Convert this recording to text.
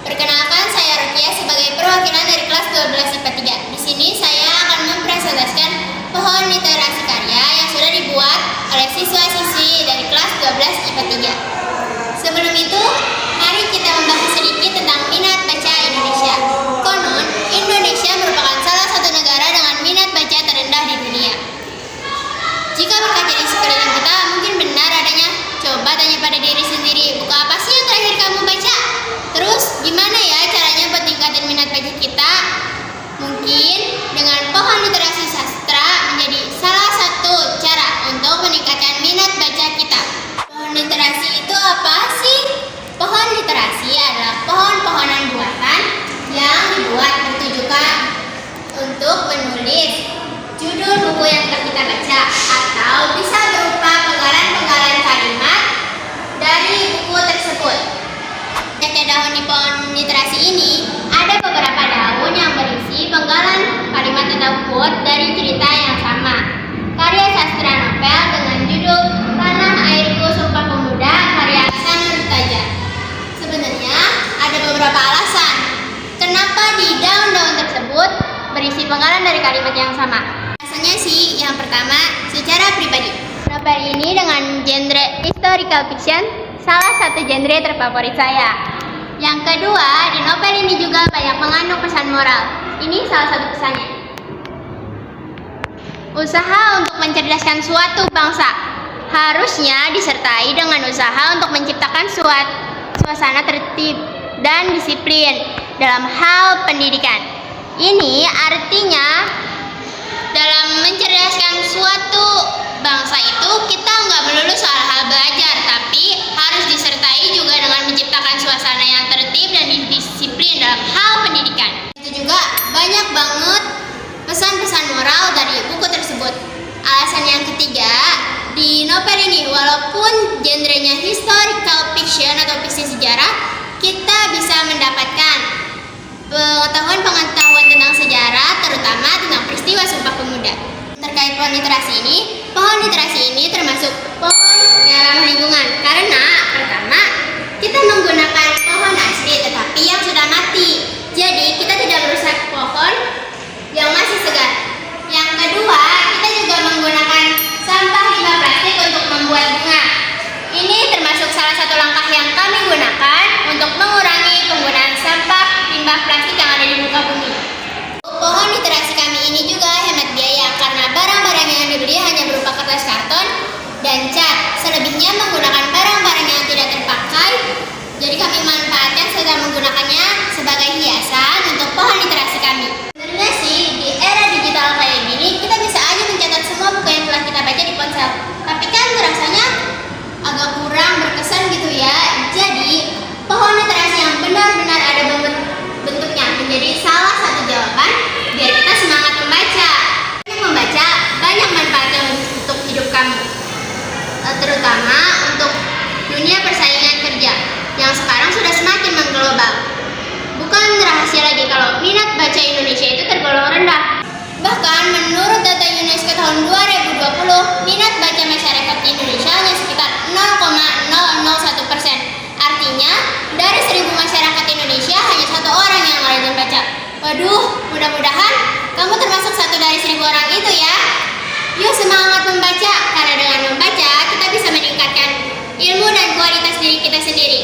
Perkenalkan, saya Rukia sebagai perwakilan dari kelas 12 IPA 3. Di sini saya akan mempresentasikan pohon literasi karya yang sudah dibuat oleh siswa-siswi dari kelas 12 IPA 3. Sebelum itu, mari kita membahas sedikit tentang minat baca Indonesia. Konon, Indonesia merupakan salah satu negara dengan minat baca terendah di dunia. Jika berkaca di sekeliling kita, mungkin benar adanya. Coba tanya pada diri sendiri, buku apa sih yang terakhir kamu baca? Terus, gimana ya caranya buat tingkatin minat baca kita? Mungkin dengan pohon literasi sastra menjadi salah satu cara untuk meningkatkan minat baca kita. Pohon literasi itu apa sih? Pohon literasi adalah pohon-pohonan buatan yang dibuat bertujukan untuk menulis judul buku yang telah kita baca, atau bisa berupa penggalan-penggalan kalimat dari buku tersebut. Banyaknya daun di pohon literasi ini, ada beberapa daun yang berisi penggalan kalimat atau quote dari cerita yang sama. Karya sastra novel dengan judul Tanah Airku Sumpah Pemuda karya Hasan Nurtaja. Sebenarnya ada beberapa alasan kenapa di daun-daun tersebut berisi penggalan dari kalimat yang sama. Alasannya sih, yang pertama, secara pribadi. Novel ini dengan genre historical fiction salah satu genre terfavorit saya. Yang kedua, di novel ini juga banyak mengandung pesan moral. Ini salah satu pesannya. Usaha untuk mencerdaskan suatu bangsa harusnya disertai dengan usaha untuk menciptakan suasana tertib dan disiplin dalam hal pendidikan. Ini artinya dalam mencerdaskan suatu bangsa itu kita nggak melulu soal hal belajar, tapi harus disertai juga dengan menciptakan suasana yang tertib dan disiplin dalam hal pendidikan. Itu juga banyak banget pesan-pesan moral dari buku tersebut. Alasan yang ketiga, di novel ini walaupun genrenya historical fiction atau fiksi sejarah, kita bisa mendapatkan pengetahuan tentang sejarah, terutama tentang peristiwa Sumpah Pemuda. Terkait pohon literasi ini termasuk pohon yang ramah lingkungan karena pertama, kita menggunakan pohon asli tetapi yang sudah mati. Jadi kita tidak merusak pohon yang masih segar. Yang kedua, kita juga menggunakan sampah limbah plastik untuk membuat bunga. Ini termasuk salah satu langkah yang kami gunakan untuk mengurangi penggunaan sampah limbah plastik yang ada di muka bumi. Pohon literasi kami ini juga hemat biaya karena barang-barang yang dibeli hanya berupa kertas karton dan cat. Selebihnya menggunakan barang-barang yang tidak terpakai. Jadi kami manfaatkan serta menggunakannya sebagai hiasan untuk pohon literasi kami. Sebenarnya sih di era digital kayak gini kita bisa aja mencatat semua buku yang telah kita baca di ponsel. Tapi kan rasanya agak kurang berkesan gitu ya. Jadi pohon literasi yang benar-benar ada bentuknya menjadi salah satu jawaban biar kita semangat membaca. Membaca banyak manfaatnya untuk hidup kamu, terutama untuk dunia persaingan kerja yang sekarang sudah semakin mengglobal. Bukan rahasia lagi kalau minat baca Indonesia itu tergolong rendah. Bahkan menurut data UNESCO tahun 2020, minat baca masyarakat Indonesia hanya sekitar 0,001%. Artinya, dari 1.000 masyarakat Indonesia hanya 1 orang yang rajin baca. Waduh, mudah-mudahan kamu termasuk 1 dari 1.000 orang itu ya. Yuk semangat membaca, karena dengan membaca kita bisa meningkatkan ilmu dan kualitas diri kita sendiri.